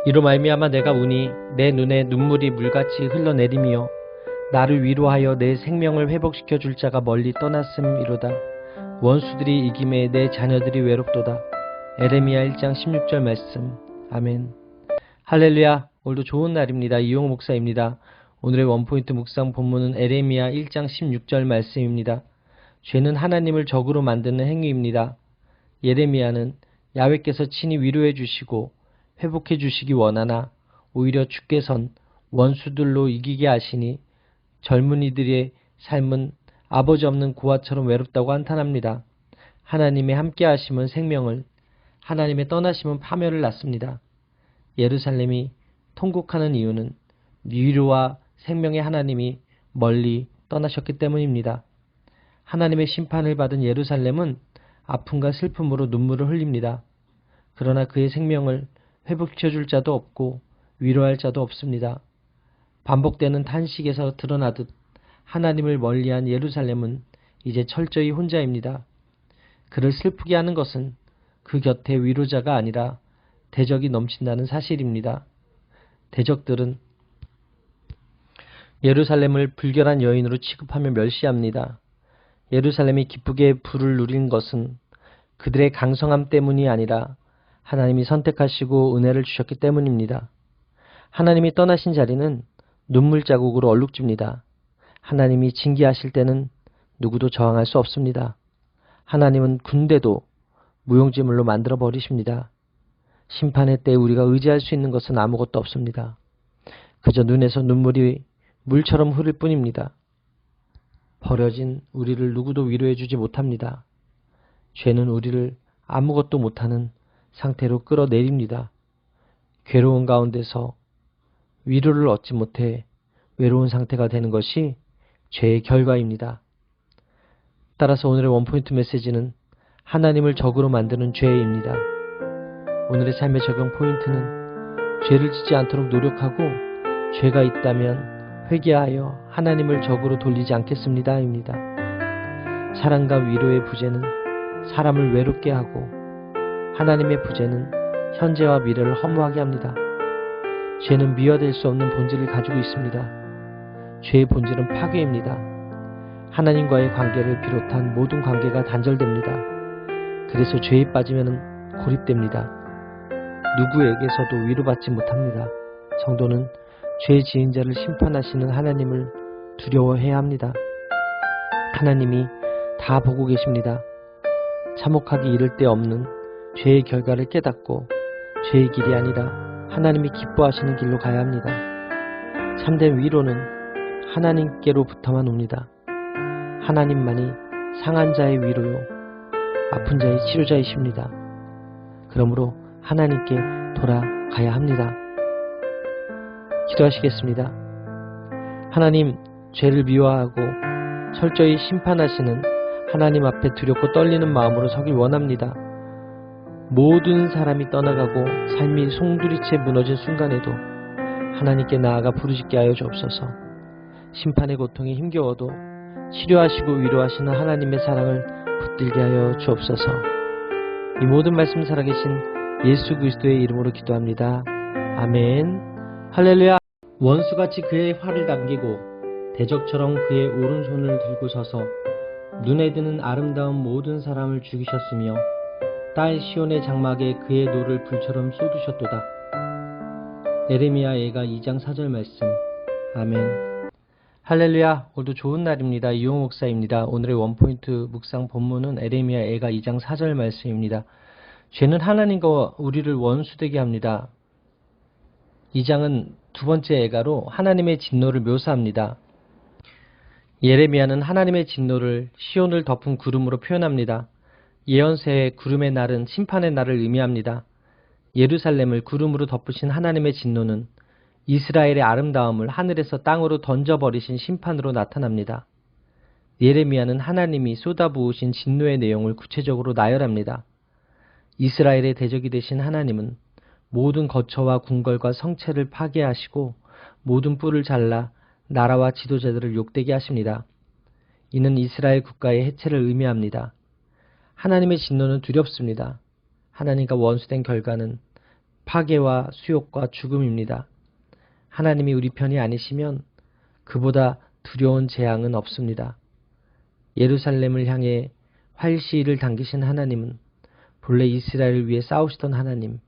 이로 말미암아 내가 우니 내 눈에 눈물이 물같이 흘러내리며 나를 위로하여 내 생명을 회복시켜 줄 자가 멀리 떠났음이로다. 원수들이 이김에 내 자녀들이 외롭도다. 에레미야 1장 16절 말씀. 아멘. 할렐루야. 오늘도 좋은 날입니다. 이용호 목사입니다. 오늘의 원포인트 묵상 본문은 에레미야 1장 16절 말씀입니다. 죄는 하나님을 적으로 만드는 행위입니다. 예레미야는 야훼께서 친히 위로해 주시고 회복해 주시기 원하나 오히려 주께선 원수들로 이기게 하시니 젊은이들의 삶은 아버지 없는 고아처럼 외롭다고 한탄합니다. 하나님의 함께 하심은 생명을, 하나님의 떠나심은 파멸을 낳습니다. 예루살렘이 통곡하는 이유는 위로와 생명의 하나님이 멀리 떠나셨기 때문입니다. 하나님의 심판을 받은 예루살렘은 아픔과 슬픔으로 눈물을 흘립니다. 그러나 그의 생명을 회복시켜줄 자도 없고 위로할 자도 없습니다. 반복되는 탄식에서 드러나듯 하나님을 멀리한 예루살렘은 이제 철저히 혼자입니다. 그를 슬프게 하는 것은 그 곁에 위로자가 아니라 대적이 넘친다는 사실입니다. 대적들은 예루살렘을 불결한 여인으로 취급하며 멸시합니다. 예루살렘이 기쁘게 부를 누린 것은 그들의 강성함 때문이 아니라 하나님이 선택하시고 은혜를 주셨기 때문입니다. 하나님이 떠나신 자리는 눈물 자국으로 얼룩집니다. 하나님이 징계하실 때는 누구도 저항할 수 없습니다. 하나님은 군대도 무용지물로 만들어 버리십니다. 심판의 때 우리가 의지할 수 있는 것은 아무것도 없습니다. 그저 눈에서 눈물이 물처럼 흐를 뿐입니다. 버려진 우리를 누구도 위로해 주지 못합니다. 죄는 우리를 아무것도 못하는 상태로 끌어내립니다. 괴로운 가운데서 위로를 얻지 못해 외로운 상태가 되는 것이 죄의 결과입니다. 따라서 오늘의 원포인트 메시지는 하나님을 적으로 만드는 죄입니다. 오늘의 삶의 적용 포인트는 죄를 짓지 않도록 노력하고 죄가 있다면 회개하여 하나님을 적으로 돌리지 않겠습니다. 입니다. 사랑과 위로의 부재는 사람을 외롭게 하고 하나님의 부재는 현재와 미래를 허무하게 합니다. 죄는 미화될 수 없는 본질을 가지고 있습니다. 죄의 본질은 파괴입니다. 하나님과의 관계를 비롯한 모든 관계가 단절됩니다. 그래서 죄에 빠지면 고립됩니다. 누구에게서도 위로받지 못합니다. 성도는 죄 지은 자를 심판하시는 하나님을 두려워해야 합니다. 하나님이 다 보고 계십니다. 참혹하기 이를 데 없는 죄의 결과를 깨닫고 죄의 길이 아니라 하나님이 기뻐하시는 길로 가야 합니다. 참된 위로는 하나님께로부터만 옵니다. 하나님만이 상한 자의 위로요, 아픈 자의 치료자이십니다. 그러므로 하나님께 돌아가야 합니다. 기도하시겠습니다. 하나님, 죄를 미워하고 철저히 심판하시는 하나님 앞에 두렵고 떨리는 마음으로 서길 원합니다. 모든 사람이 떠나가고 삶이 송두리째 무너진 순간에도 하나님께 나아가 부르짖게 하여 주옵소서. 심판의 고통이 힘겨워도 치료하시고 위로하시는 하나님의 사랑을 붙들게 하여 주옵소서. 이 모든 말씀 살아계신 예수 그리스도의 이름으로 기도합니다. 아멘. 할렐루야. 원수같이 그의 활을 당기고 대적처럼 그의 오른손을 들고 서서 눈에 드는 아름다운 모든 사람을 죽이셨으며 딸 시온의 장막에 그의 노를 불처럼 쏟으셨도다. 에레미야 예가 2장 4절 말씀. 아멘. 할렐루야. 오늘도 좋은 날입니다. 이용호 목사입니다. 오늘의 원포인트 묵상 본문은 에레미야 예가 2장 4절 말씀입니다. 죄는 하나님과 우리를 원수되게 합니다. 2장은 두 번째 예가로 하나님의 진노를 묘사합니다. 예레미야는 하나님의 진노를 시온을 덮은 구름으로 표현합니다. 예언서의 구름의 날은 심판의 날을 의미합니다. 예루살렘을 구름으로 덮으신 하나님의 진노는 이스라엘의 아름다움을 하늘에서 땅으로 던져버리신 심판으로 나타납니다. 예레미야는 하나님이 쏟아부으신 진노의 내용을 구체적으로 나열합니다. 이스라엘의 대적이 되신 하나님은 모든 거처와 궁궐과 성체를 파괴하시고 모든 뿔을 잘라 나라와 지도자들을 욕되게 하십니다. 이는 이스라엘 국가의 해체를 의미합니다. 하나님의 진노는 두렵습니다. 하나님과 원수된 결과는 파괴와 수욕과 죽음입니다. 하나님이 우리 편이 아니시면 그보다 두려운 재앙은 없습니다. 예루살렘을 향해 활시위를 당기신 하나님은 본래 이스라엘을 위해 싸우시던 하나님,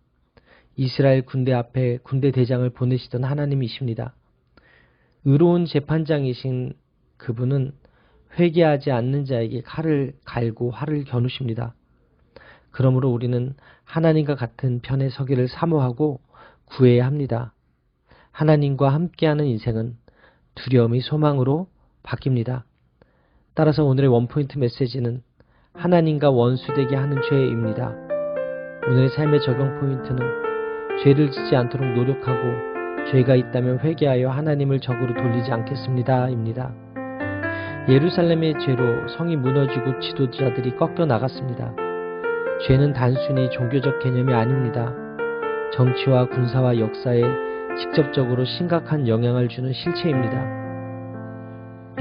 이스라엘 군대 앞에 군대 대장을 보내시던 하나님이십니다. 의로운 재판장이신 그분은 회개하지 않는 자에게 칼을 갈고 활을 겨누십니다. 그러므로 우리는 하나님과 같은 편에 서기를 사모하고 구해야 합니다. 하나님과 함께하는 인생은 두려움이 소망으로 바뀝니다. 따라서 오늘의 원포인트 메시지는 하나님과 원수되게 하는 죄입니다. 오늘의 삶의 적용 포인트는 죄를 짓지 않도록 노력하고 죄가 있다면 회개하여 하나님을 적으로 돌리지 않겠습니다. 입니다. 예루살렘의 죄로 성이 무너지고 지도자들이 꺾여 나갔습니다. 죄는 단순히 종교적 개념이 아닙니다. 정치와 군사와 역사에 직접적으로 심각한 영향을 주는 실체입니다.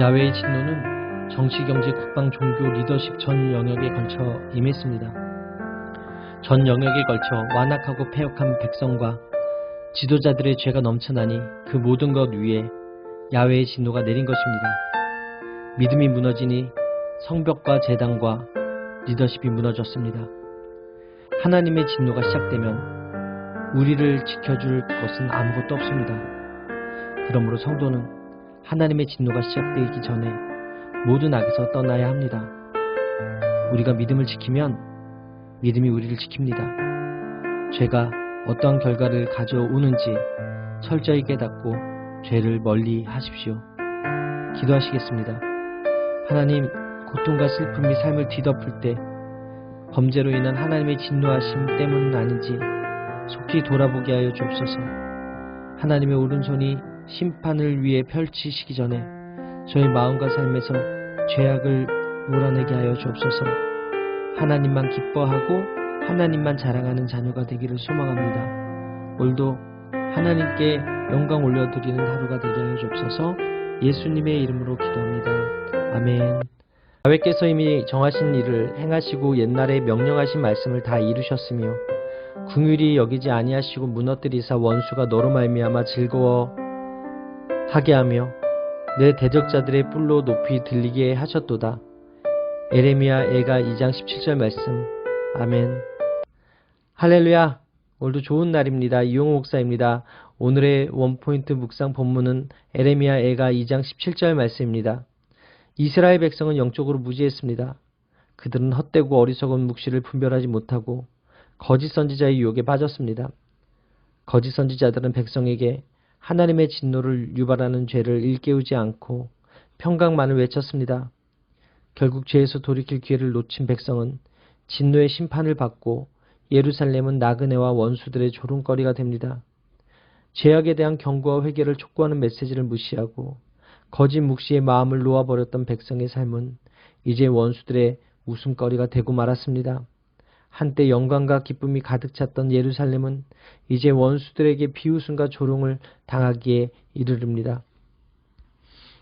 야훼의 진노는 정치, 경제, 국방, 종교, 리더십 전 영역에 걸쳐 임했습니다. 전 영역에 걸쳐 완악하고 패역한 백성과 지도자들의 죄가 넘쳐나니 그 모든 것 위에 야훼의 진노가 내린 것입니다. 믿음이 무너지니 성벽과 제단과 리더십이 무너졌습니다. 하나님의 진노가 시작되면 우리를 지켜줄 것은 아무것도 없습니다. 그러므로 성도는 하나님의 진노가 시작되기 전에 모든 악에서 떠나야 합니다. 우리가 믿음을 지키면 믿음이 우리를 지킵니다. 죄가 어떠한 결과를 가져오는지 철저히 깨닫고 죄를 멀리 하십시오. 기도하시겠습니다. 하나님, 고통과 슬픔이 삶을 뒤덮을 때 범죄로 인한 하나님의 진노하심 때문은 아닌지 속히 돌아보게 하여 주옵소서. 하나님의 오른손이 심판을 위해 펼치시기 전에 저의 마음과 삶에서 죄악을 몰아내게 하여 주옵소서. 하나님만 기뻐하고 하나님만 자랑하는 자녀가 되기를 소망합니다. 오늘도 하나님께 영광 올려드리는 하루가 되게 하여 주옵소서. 예수님의 이름으로 기도합니다. 아멘. 야훼께서 이미 정하신 일을 행하시고 옛날에 명령하신 말씀을 다 이루셨으며 긍휼히 여기지 아니하시고 무너뜨리사 원수가 너로 말미암아 즐거워하게 하며 내 대적자들의 뿔로 높이 들리게 하셨도다. 에레미야 애가 2장 17절 말씀. 아멘. 할렐루야. 오늘도 좋은 날입니다. 이용호 목사입니다. 오늘의 원포인트 묵상 본문은 에레미야 애가 2장 17절 말씀입니다. 이스라엘 백성은 영적으로 무지했습니다. 그들은 헛되고 어리석은 묵시를 분별하지 못하고 거짓 선지자의 유혹에 빠졌습니다. 거짓 선지자들은 백성에게 하나님의 진노를 유발하는 죄를 일깨우지 않고 평강만을 외쳤습니다. 결국 죄에서 돌이킬 기회를 놓친 백성은 진노의 심판을 받고 예루살렘은 나그네와 원수들의 조롱거리가 됩니다. 죄악에 대한 경고와 회개를 촉구하는 메시지를 무시하고 거짓 묵시의 마음을 놓아버렸던 백성의 삶은 이제 원수들의 웃음거리가 되고 말았습니다. 한때 영광과 기쁨이 가득 찼던 예루살렘은 이제 원수들에게 비웃음과 조롱을 당하기에 이르릅니다.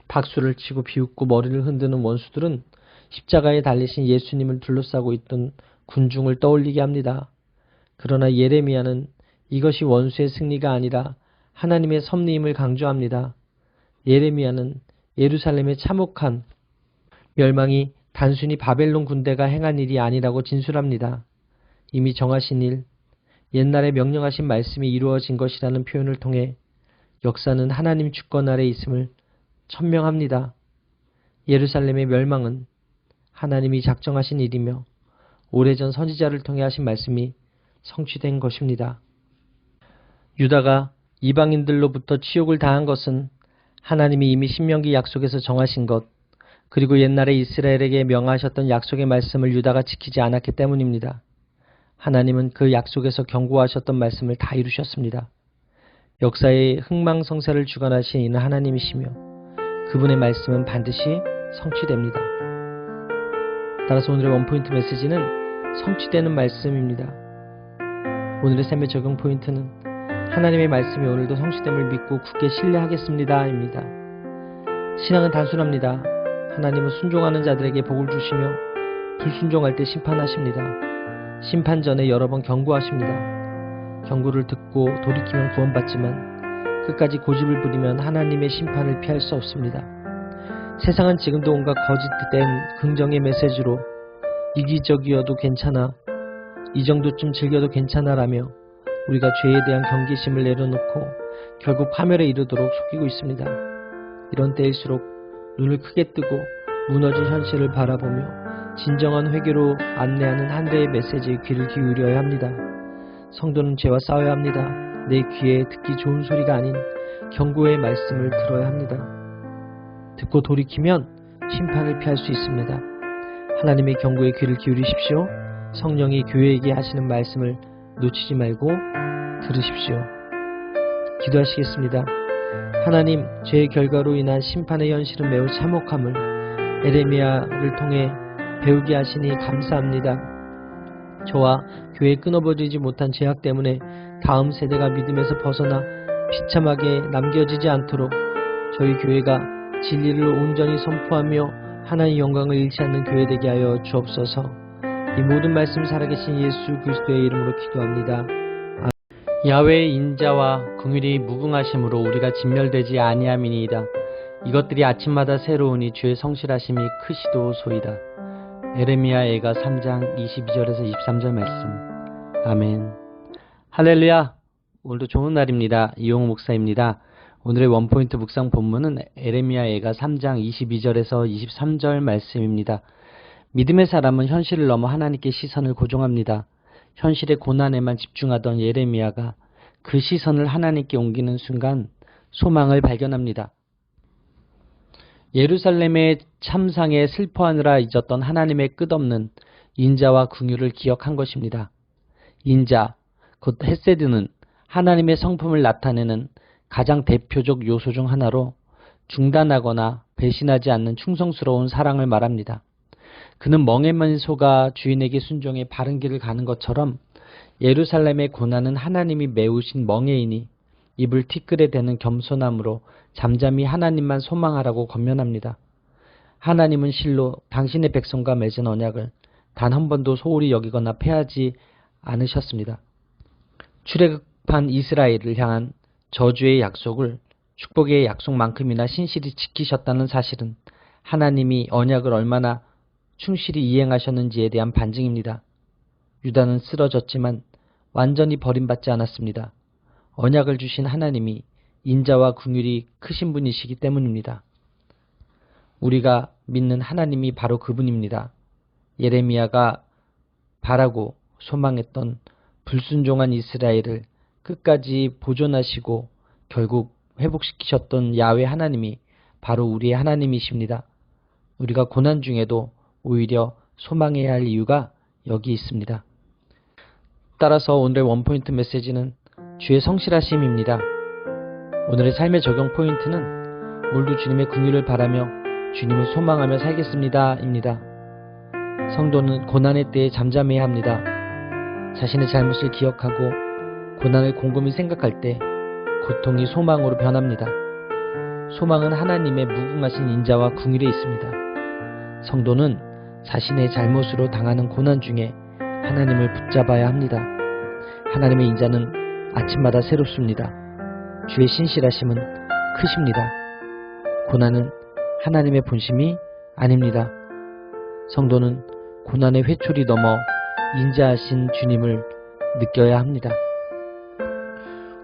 박수를 치고 비웃고 머리를 흔드는 원수들은 십자가에 달리신 예수님을 둘러싸고 있던 군중을 떠올리게 합니다. 그러나 예레미야는 이것이 원수의 승리가 아니라 하나님의 섭리임을 강조합니다. 예레미야는 예루살렘의 참혹한 멸망이 단순히 바벨론 군대가 행한 일이 아니라고 진술합니다. 이미 정하신 일, 옛날에 명령하신 말씀이 이루어진 것이라는 표현을 통해 역사는 하나님 주권 아래 있음을 천명합니다. 예루살렘의 멸망은 하나님이 작정하신 일이며 오래전 선지자를 통해 하신 말씀이 성취된 것입니다. 유다가 이방인들로부터 치욕을 당한 것은 하나님이 이미 신명기 약속에서 정하신 것, 그리고 옛날에 이스라엘에게 명하셨던 약속의 말씀을 유다가 지키지 않았기 때문입니다. 하나님은 그 약속에서 경고하셨던 말씀을 다 이루셨습니다. 역사의 흥망성쇠를 주관하신 이는 하나님이시며 그분의 말씀은 반드시 성취됩니다. 따라서 오늘의 원포인트 메시지는 성취되는 말씀입니다. 오늘의 삶의 적용 포인트는 하나님의 말씀이 오늘도 성취됨을 믿고 굳게 신뢰하겠습니다. 입니다. 신앙은 단순합니다. 하나님은 순종하는 자들에게 복을 주시며 불순종할 때 심판하십니다. 심판 전에 여러 번 경고하십니다. 경고를 듣고 돌이키면 구원받지만 끝까지 고집을 부리면 하나님의 심판을 피할 수 없습니다. 세상은 지금도 온갖 거짓된 긍정의 메시지로 이기적이어도 괜찮아, 이 정도쯤 즐겨도 괜찮아라며 우리가 죄에 대한 경계심을 내려놓고 결국 파멸에 이르도록 속이고 있습니다. 이런 때일수록 눈을 크게 뜨고 무너진 현실을 바라보며 진정한 회개로 안내하는 한 대의 메시지에 귀를 기울여야 합니다. 성도는 죄와 싸워야 합니다. 내 귀에 듣기 좋은 소리가 아닌 경고의 말씀을 들어야 합니다. 듣고 돌이키면 심판을 피할 수 있습니다. 하나님의 경고에 귀를 기울이십시오. 성령이 교회에게 하시는 말씀을 놓치지 말고 들으십시오. 기도하시겠습니다. 하나님, 죄의 결과로 인한 심판의 현실은 매우 참혹함을 에레미야를 통해 배우게 하시니 감사합니다. 저와 교회 끊어버리지 못한 죄악 때문에 다음 세대가 믿음에서 벗어나 비참하게 남겨지지 않도록 저희 교회가 진리를 온전히 선포하며 하나님의 영광을 잃지 않는 교회 되게 하여 주옵소서. 이 모든 말씀 살아계신 예수 그리스도의 이름으로 기도합니다. 야훼의 인자와 긍휼이 무궁하심으로 우리가 진멸되지 아니함이니이다. 이것들이 아침마다 새로우니 주의 성실하심이 크시도소이다. 에레미야 애가 3장 22절에서 23절 말씀. 아멘. 할렐루야. 오늘도 좋은 날입니다. 이용호 목사입니다. 오늘의 원포인트 묵상 본문은 에레미야 애가 3장 22절에서 23절 말씀입니다. 믿음의 사람은 현실을 넘어 하나님께 시선을 고정합니다. 현실의 고난에만 집중하던 예레미야가 그 시선을 하나님께 옮기는 순간 소망을 발견합니다. 예루살렘의 참상에 슬퍼하느라 잊었던 하나님의 끝없는 인자와 긍휼을 기억한 것입니다. 인자, 곧 헤세드는 하나님의 성품을 나타내는 가장 대표적 요소 중 하나로 중단하거나 배신하지 않는 충성스러운 사랑을 말합니다. 그는 멍에만 속아 주인에게 순종해 바른 길을 가는 것처럼 예루살렘의 고난은 하나님이 메우신 멍에이니 입을 티끌에 대는 겸손함으로 잠잠히 하나님만 소망하라고 권면합니다. 하나님은 실로 당신의 백성과 맺은 언약을 단 한 번도 소홀히 여기거나 패하지 않으셨습니다. 출애굽한 이스라엘을 향한 저주의 약속을 축복의 약속만큼이나 신실히 지키셨다는 사실은 하나님이 언약을 얼마나 충실히 이행하셨는지에 대한 반증입니다. 유다는 쓰러졌지만 완전히 버림받지 않았습니다. 언약을 주신 하나님이 인자와 긍휼이 크신 분이시기 때문입니다. 우리가 믿는 하나님이 바로 그분입니다. 예레미야가 바라고 소망했던 불순종한 이스라엘을 끝까지 보존하시고 결국 회복시키셨던 야훼 하나님이 바로 우리의 하나님이십니다. 우리가 고난 중에도 오히려 소망해야 할 이유가 여기 있습니다. 따라서 오늘의 원포인트 메시지는 주의 성실하심입니다. 오늘의 삶의 적용 포인트는 모두 주님의 긍휼을 바라며 주님을 소망하며 살겠습니다 입니다. 성도는 고난의 때에 잠잠해야 합니다. 자신의 잘못을 기억하고 고난을 곰곰이 생각할 때 고통이 소망으로 변합니다. 소망은 하나님의 무궁하신 인자와 긍휼에 있습니다. 성도는 자신의 잘못으로 당하는 고난 중에 하나님을 붙잡아야 합니다. 하나님의 인자는 아침마다 새롭습니다. 주의 신실하심은 크십니다. 고난은 하나님의 본심이 아닙니다. 성도는 고난의 회초리 넘어 인자하신 주님을 느껴야 합니다.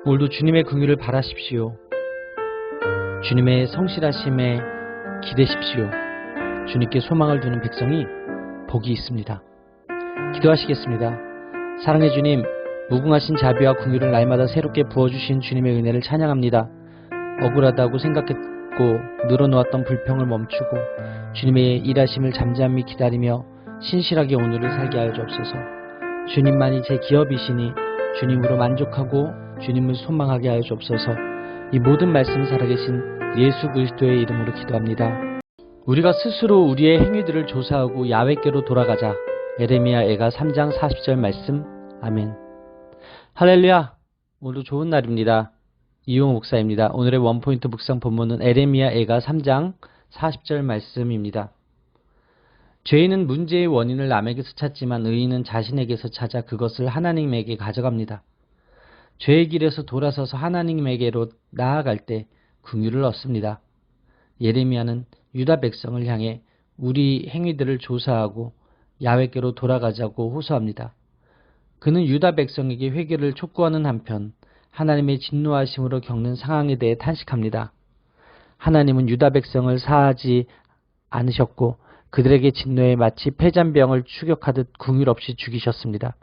오늘도 주님의 긍휼을 바라십시오. 주님의 성실하심에 기대십시오. 주님께 소망을 두는 백성이 복이 있습니다. 기도하시겠습니다. 사랑의 주님, 무궁하신 자비와 긍휼을 날마다 새롭게 부어주신 주님의 은혜를 찬양합니다. 억울하다고 생각했고 늘어놓았던 불평을 멈추고 주님의 일하심을 잠잠히 기다리며 신실하게 오늘을 살게 하여 주옵소서. 주님만이 제 기업이시니 주님으로 만족하고 주님을 소망하게 하여 주옵소서. 이 모든 말씀 살아계신 예수 그리스도의 이름으로 기도합니다. 우리가 스스로 우리의 행위들을 조사하고 야훼께로 돌아가자. 에레미야 애가 3장 40절 말씀. 아멘. 할렐루야. 오늘도 좋은 날입니다. 이용호 목사입니다. 오늘의 원포인트 묵상 본문은 에레미야 애가 3장 40절 말씀입니다. 죄인은 문제의 원인을 남에게서 찾지만 의인은 자신에게서 찾아 그것을 하나님에게 가져갑니다. 죄의 길에서 돌아서서 하나님에게로 나아갈 때 긍휼을 얻습니다. 예레미야는 유다 백성을 향해 우리 행위들을 조사하고 야훼께로 돌아가자고 호소합니다. 그는 유다 백성에게 회개를 촉구하는 한편 하나님의 진노하심으로 겪는 상황에 대해 탄식합니다. 하나님은 유다 백성을 사하지 않으셨고 그들에게 진노해 마치 폐잔병을 추격하듯 긍휼 없이 죽이셨습니다.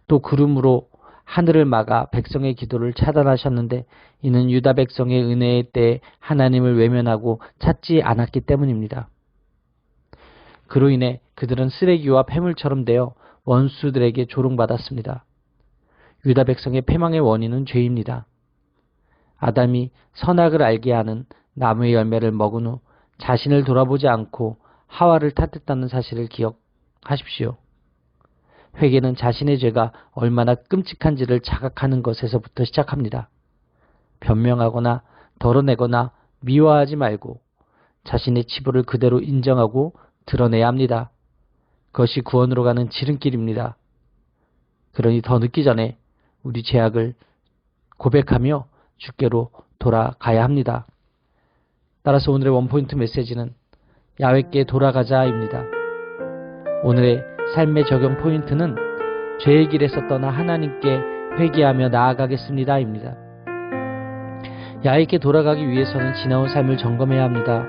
또 구름으로 하늘을 막아 백성의 기도를 차단하셨는데 이는 유다 백성의 은혜의 때에 하나님을 외면하고 찾지 않았기 때문입니다. 그로 인해 그들은 쓰레기와 폐물처럼 되어 원수들에게 조롱받았습니다. 유다 백성의 패망의 원인은 죄입니다. 아담이 선악을 알게 하는 나무의 열매를 먹은 후 자신을 돌아보지 않고 하와를 탓했다는 사실을 기억하십시오. 회개는 자신의 죄가 얼마나 끔찍한지를 자각하는 것에서부터 시작합니다. 변명하거나 덜어내거나 미워하지 말고 자신의 치부를 그대로 인정하고 드러내야 합니다. 그것이 구원으로 가는 지름길입니다. 그러니 더 늦기 전에 우리 죄악을 고백하며 주께로 돌아가야 합니다. 따라서 오늘의 원포인트 메시지는 야훼께 돌아가자입니다. 오늘의 삶의 적용 포인트는 죄의 길에서 떠나 하나님께 회개하며 나아가겠습니다입니다. 야훼께 돌아가기 위해서는 지나온 삶을 점검해야 합니다.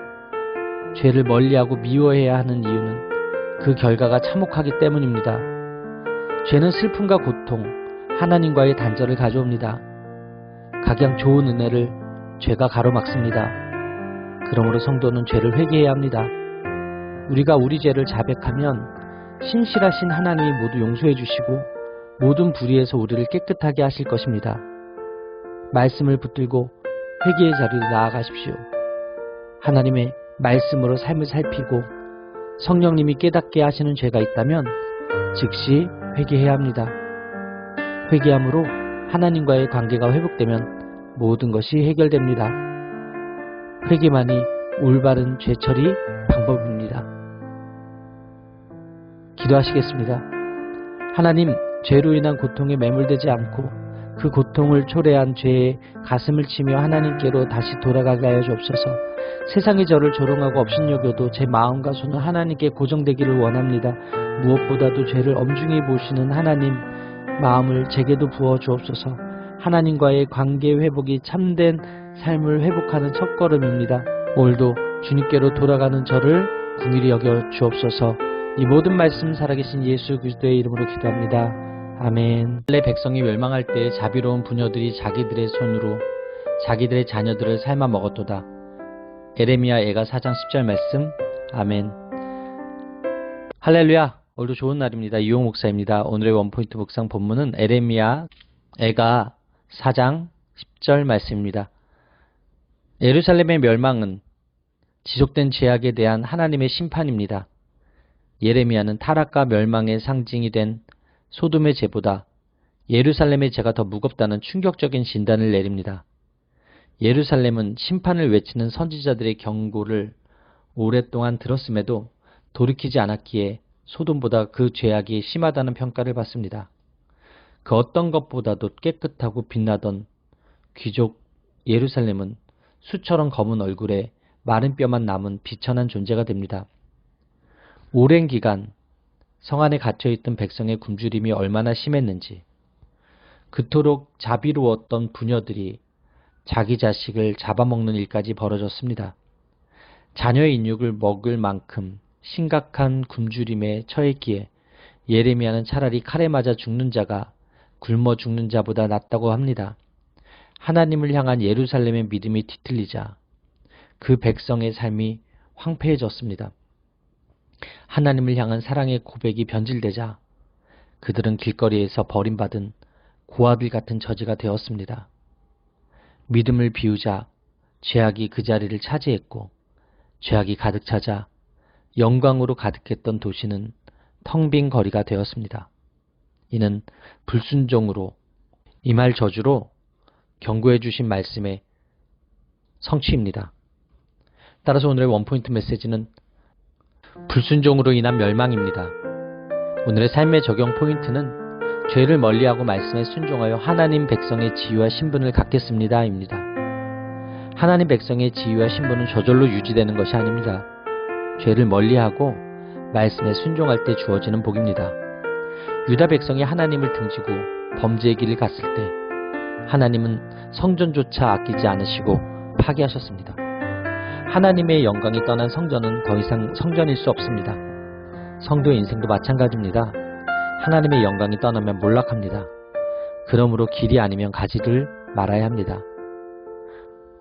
죄를 멀리하고 미워해야 하는 이유는 그 결과가 참혹하기 때문입니다. 죄는 슬픔과 고통, 하나님과의 단절을 가져옵니다. 각양 좋은 은혜를 죄가 가로막습니다. 그러므로 성도는 죄를 회개해야 합니다. 우리가 우리 죄를 자백하면 신실하신 하나님이 모두 용서해 주시고 모든 불의에서 우리를 깨끗하게 하실 것입니다. 말씀을 붙들고 회개의 자리로 나아가십시오. 하나님의 말씀으로 삶을 살피고 성령님이 깨닫게 하시는 죄가 있다면 즉시 회개해야 합니다. 회개함으로 하나님과의 관계가 회복되면 모든 것이 해결됩니다. 회개만이 올바른 죄처리 방법입니다. 기도하시겠습니다. 하나님, 죄로 인한 고통에 매몰되지 않고 그 고통을 초래한 죄에 가슴을 치며 하나님께로 다시 돌아가게 하여 주옵소서. 세상이 저를 조롱하고 업신여겨도 제 마음과 손은 하나님께 고정되기를 원합니다. 무엇보다도 죄를 엄중히 보시는 하나님 마음을 제게도 부어 주옵소서. 하나님과의 관계 회복이 참된 삶을 회복하는 첫걸음입니다. 오늘도 주님께로 돌아가는 저를 긍휼히 여겨 주옵소서. 이 모든 말씀 살아계신 예수 그리스도의 이름으로 기도합니다. 아멘. 이스라엘 백성이 멸망할 때 자비로운 부녀들이 자기들의 손으로 자기들의 자녀들을 삶아 먹었도다. 예레미야 애가 4장 10절 말씀. 아멘. 할렐루야. 오늘도 좋은 날입니다. 이용 목사입니다. 오늘의 원포인트 묵상 본문은 예레미야 애가 4장 10절 말씀입니다. 예루살렘의 멸망은 지속된 죄악에 대한 하나님의 심판입니다. 예레미야는 타락과 멸망의 상징이 된 소돔의 죄보다 예루살렘의 죄가 더 무겁다는 충격적인 진단을 내립니다. 예루살렘은 심판을 외치는 선지자들의 경고를 오랫동안 들었음에도 돌이키지 않았기에 소돔보다 그 죄악이 심하다는 평가를 받습니다. 그 어떤 것보다도 깨끗하고 빛나던 귀족 예루살렘은 수처럼 검은 얼굴에 마른 뼈만 남은 비천한 존재가 됩니다. 오랜 기간 성 안에 갇혀있던 백성의 굶주림이 얼마나 심했는지, 그토록 자비로웠던 부녀들이 자기 자식을 잡아먹는 일까지 벌어졌습니다. 자녀의 인육을 먹을 만큼 심각한 굶주림에 처했기에 예레미야는 차라리 칼에 맞아 죽는 자가 굶어 죽는 자보다 낫다고 합니다. 하나님을 향한 예루살렘의 믿음이 뒤틀리자 그 백성의 삶이 황폐해졌습니다. 하나님을 향한 사랑의 고백이 변질되자 그들은 길거리에서 버림받은 고아들 같은 처지가 되었습니다. 믿음을 비우자 죄악이 그 자리를 차지했고 죄악이 가득 차자 영광으로 가득했던 도시는 텅 빈 거리가 되었습니다. 이는 불순종으로 이 말 저주로 경고해 주신 말씀의 성취입니다. 따라서 오늘의 원포인트 메시지는 불순종으로 인한 멸망입니다. 오늘의 삶의 적용 포인트는 죄를 멀리하고 말씀에 순종하여 하나님 백성의 지위와 신분을 갖겠습니다. 입니다. 하나님 백성의 지위와 신분은 저절로 유지되는 것이 아닙니다. 죄를 멀리하고 말씀에 순종할 때 주어지는 복입니다. 유다 백성이 하나님을 등지고 범죄의 길을 갔을 때 하나님은 성전조차 아끼지 않으시고 파괴하셨습니다. 하나님의 영광이 떠난 성전은 더 이상 성전일 수 없습니다. 성도의 인생도 마찬가지입니다. 하나님의 영광이 떠나면 몰락합니다. 그러므로 길이 아니면 가지를 말아야 합니다.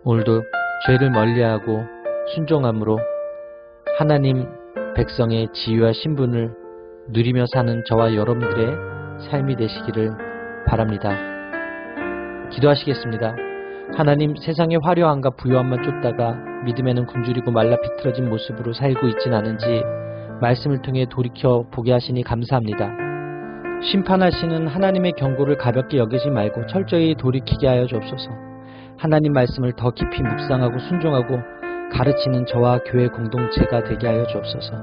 오늘도 죄를 멀리하고 순종함으로 하나님 백성의 지위와 신분을 누리며 사는 저와 여러분들의 삶이 되시기를 바랍니다. 기도하시겠습니다. 하나님, 세상의 화려함과 부요함만 쫓다가 믿음에는 굶주리고 말라 비틀어진 모습으로 살고 있진 않은지 말씀을 통해 돌이켜 보게 하시니 감사합니다. 심판하시는 하나님의 경고를 가볍게 여기지 말고 철저히 돌이키게 하여 주옵소서. 하나님 말씀을 더 깊이 묵상하고 순종하고 가르치는 저와 교회 공동체가 되게 하여 주옵소서.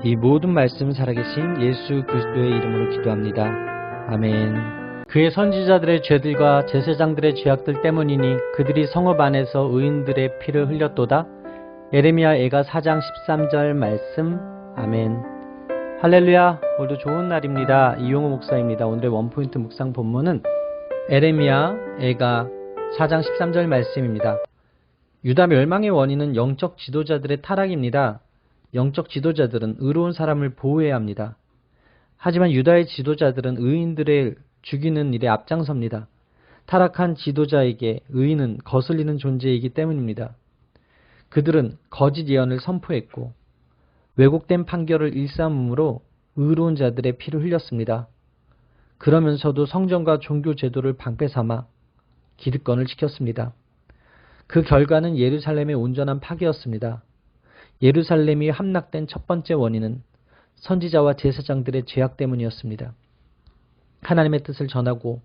이 모든 말씀 살아계신 예수 그리스도의 이름으로 기도합니다. 아멘. 그의 선지자들의 죄들과 제사장들의 죄악들 때문이니 그들이 성읍 안에서 의인들의 피를 흘렸도다. 에레미야 애가 4장 13절 말씀. 아멘. 할렐루야. 오늘도 좋은 날입니다. 이용호 목사입니다. 오늘의 원포인트 묵상 본문은 에레미야 애가 4장 13절 말씀입니다. 유다 멸망의 원인은 영적 지도자들의 타락입니다. 영적 지도자들은 의로운 사람을 보호해야 합니다. 하지만 유다의 지도자들은 의인들을 죽이는 일에 앞장섭니다. 타락한 지도자에게 의인은 거슬리는 존재이기 때문입니다. 그들은 거짓 예언을 선포했고 왜곡된 판결을 일삼음으로 의로운 자들의 피를 흘렸습니다. 그러면서도 성전과 종교 제도를 방패 삼아 기득권을 지켰습니다. 그 결과는 예루살렘의 온전한 파괴였습니다. 예루살렘이 함락된 첫 번째 원인은 선지자와 제사장들의 죄악 때문이었습니다. 하나님의 뜻을 전하고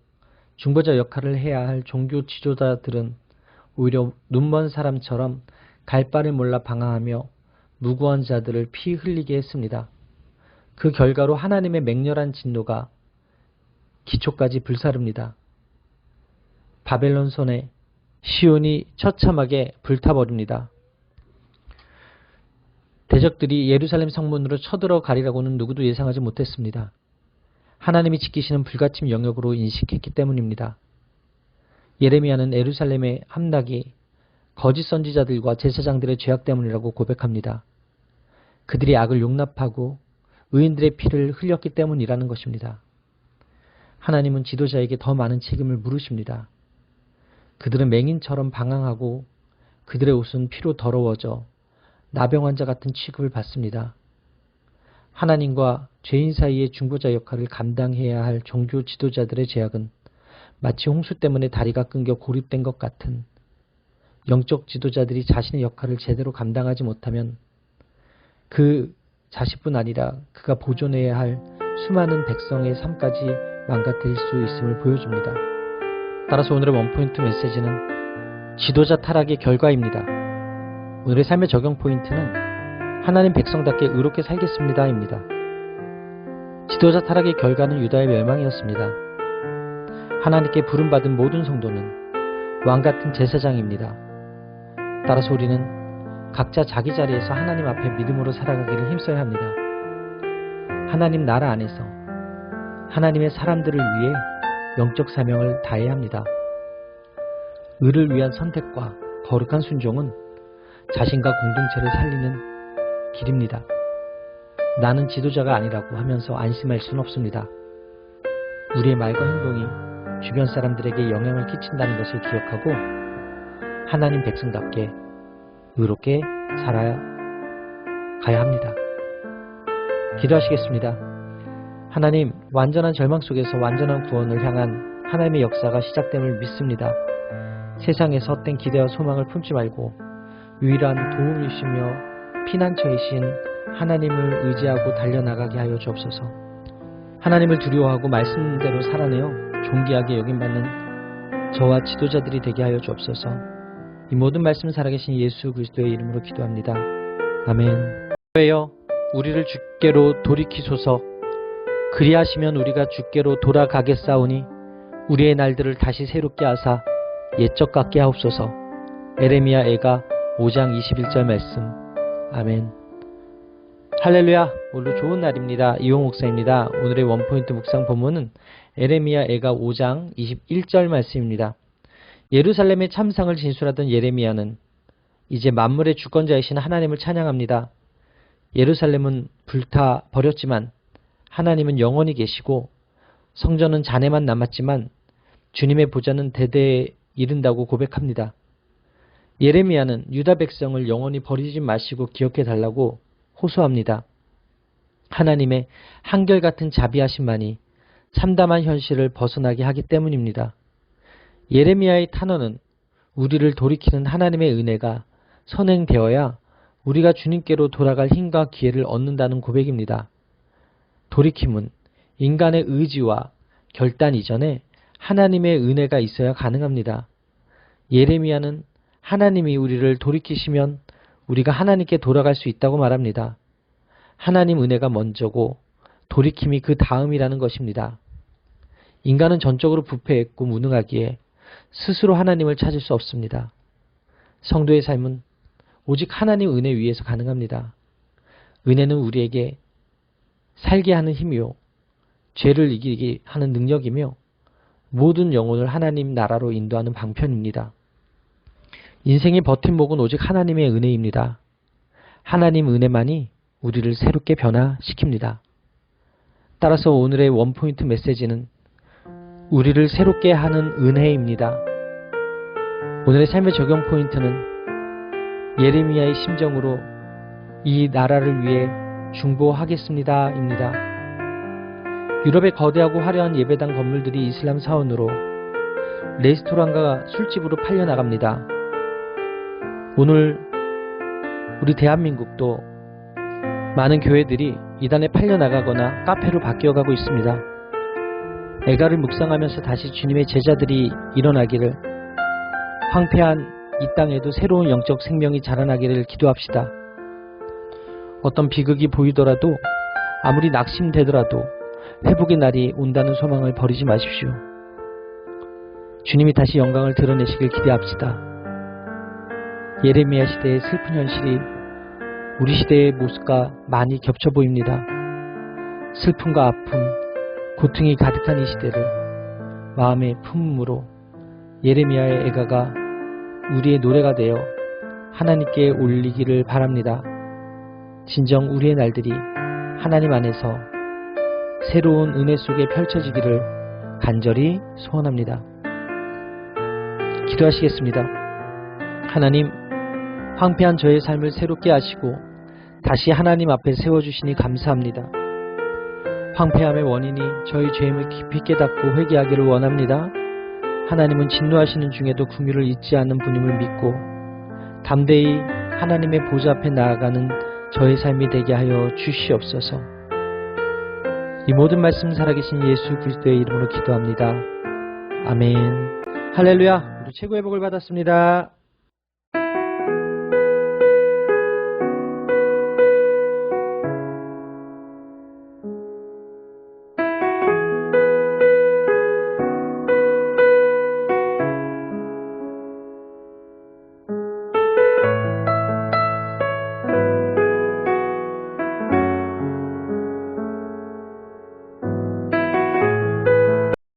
중보자 역할을 해야 할 종교 지도자들은 오히려 눈먼 사람처럼 갈 바를 몰라 방황하며 무고한 자들을 피 흘리게 했습니다. 그 결과로 하나님의 맹렬한 진노가 기초까지 불사릅니다. 바벨론 손에 시온이 처참하게 불타버립니다. 대적들이 예루살렘 성문으로 쳐들어가리라고는 누구도 예상하지 못했습니다. 하나님이 지키시는 불가침 영역으로 인식했기 때문입니다. 예레미야는 예루살렘의 함락이 거짓 선지자들과 제사장들의 죄악 때문이라고 고백합니다. 그들이 악을 용납하고 의인들의 피를 흘렸기 때문이라는 것입니다. 하나님은 지도자에게 더 많은 책임을 물으십니다. 그들은 맹인처럼 방황하고 그들의 옷은 피로 더러워져 나병 환자 같은 취급을 받습니다. 하나님과 죄인 사이의 중보자 역할을 감당해야 할 종교 지도자들의 죄악은 마치 홍수 때문에 다리가 끊겨 고립된 것 같은 영적 지도자들이 자신의 역할을 제대로 감당하지 못하면 그 자식뿐 아니라 그가 보존해야 할 수많은 백성의 삶까지 망가뜨릴 수 있음을 보여줍니다. 따라서 오늘의 원포인트 메시지는 지도자 타락의 결과입니다. 오늘의 삶의 적용 포인트는 하나님 백성답게 의롭게 살겠습니다 입니다. 지도자 타락의 결과는 유다의 멸망이었습니다. 하나님께 부름받은 모든 성도는 왕같은 제사장입니다. 따라서 우리는 각자 자기 자리에서 하나님 앞에 믿음으로 살아가기를 힘써야 합니다. 하나님 나라 안에서 하나님의 사람들을 위해 영적 사명을 다해야 합니다. 의를 위한 선택과 거룩한 순종은 자신과 공동체를 살리는 길입니다. 나는 지도자가 아니라고 하면서 안심할 수는 없습니다. 우리의 말과 행동이 주변 사람들에게 영향을 끼친다는 것을 기억하고 하나님 백성답게 의롭게 살아가야 합니다. 기도하시겠습니다. 하나님, 완전한 절망 속에서 완전한 구원을 향한 하나님의 역사가 시작됨을 믿습니다. 세상에서 헛된 기대와 소망을 품지 말고 유일한 도움이시며 피난처이신 하나님을 의지하고 달려나가게 하여 주옵소서. 하나님을 두려워하고 말씀대로 살아내어 존귀하게 여김받는 저와 지도자들이 되게 하여 주옵소서. 이 모든 말씀 살아계신 예수 그리스도의 이름으로 기도합니다. 아멘. 왜요? 우리를 주께로 돌이키소서. 그리하시면 우리가 주께로 돌아가겠사오니 우리의 날들을 다시 새롭게 하사 옛적 같게 하옵소서. 에레미야 애가 5장 21절 말씀. 아멘. 할렐루야. 오늘도 좋은 날입니다. 이용 목사입니다. 오늘의 원포인트 묵상 본문은 에레미야 애가 5장 21절 말씀입니다. 예루살렘의 참상을 진술하던 예레미야는 이제 만물의 주권자이신 하나님을 찬양합니다. 예루살렘은 불타 버렸지만 하나님은 영원히 계시고 성전은 잔해만 남았지만 주님의 보좌는 대대에 이른다고 고백합니다. 예레미야는 유다 백성을 영원히 버리지 마시고 기억해 달라고 호소합니다. 하나님의 한결같은 자비하심만이 참담한 현실을 벗어나게 하기 때문입니다. 예레미야의 탄원은 우리를 돌이키는 하나님의 은혜가 선행되어야 우리가 주님께로 돌아갈 힘과 기회를 얻는다는 고백입니다. 돌이킴은 인간의 의지와 결단 이전에 하나님의 은혜가 있어야 가능합니다. 예레미야는 하나님이 우리를 돌이키시면 우리가 하나님께 돌아갈 수 있다고 말합니다. 하나님 은혜가 먼저고 돌이킴이 그 다음이라는 것입니다. 인간은 전적으로 부패했고 무능하기에 스스로 하나님을 찾을 수 없습니다. 성도의 삶은 오직 하나님 은혜 위에서 가능합니다. 은혜는 우리에게 살게 하는 힘이요, 죄를 이기게 하는 능력이며 모든 영혼을 하나님 나라로 인도하는 방편입니다. 인생의 버팀목은 오직 하나님의 은혜입니다. 하나님 은혜만이 우리를 새롭게 변화시킵니다. 따라서 오늘의 원포인트 메시지는 우리를 새롭게 하는 은혜입니다. 오늘의 삶의 적용 포인트는 예레미야의 심정으로 이 나라를 위해 중보하겠습니다 입니다. 유럽의 거대하고 화려한 예배당 건물들이 이슬람 사원으로 레스토랑과 술집으로 팔려나갑니다. 오늘 우리 대한민국도 많은 교회들이 이단에 팔려나가거나 카페로 바뀌어가고 있습니다. 애가를 묵상하면서 다시 주님의 제자들이 일어나기를, 황폐한 이 땅에도 새로운 영적 생명이 자라나기를 기도합시다. 어떤 비극이 보이더라도, 아무리 낙심되더라도 회복의 날이 온다는 소망을 버리지 마십시오. 주님이 다시 영광을 드러내시길 기대합시다. 예레미야 시대의 슬픈 현실이 우리 시대의 모습과 많이 겹쳐 보입니다. 슬픔과 아픔, 고통이 가득한 이 시대를 마음의 품음으로 예레미야의 애가가 우리의 노래가 되어 하나님께 올리기를 바랍니다. 진정 우리의 날들이 하나님 안에서 새로운 은혜 속에 펼쳐지기를 간절히 소원합니다. 기도하시겠습니다. 하나님, 황폐한 저의 삶을 새롭게 하시고 다시 하나님 앞에 세워주시니 감사합니다. 황폐함의 원인이 저희 죄임을 깊이 깨닫고 회개하기를 원합니다. 하나님은 진노하시는 중에도 긍휼을 잊지 않는 분임을 믿고 담대히 하나님의 보좌 앞에 나아가는 저의 삶이 되게 하여 주시옵소서. 이 모든 말씀 살아계신 예수 그리스도의 이름으로 기도합니다. 아멘. 할렐루야. 우리 최고의 복을 받았습니다.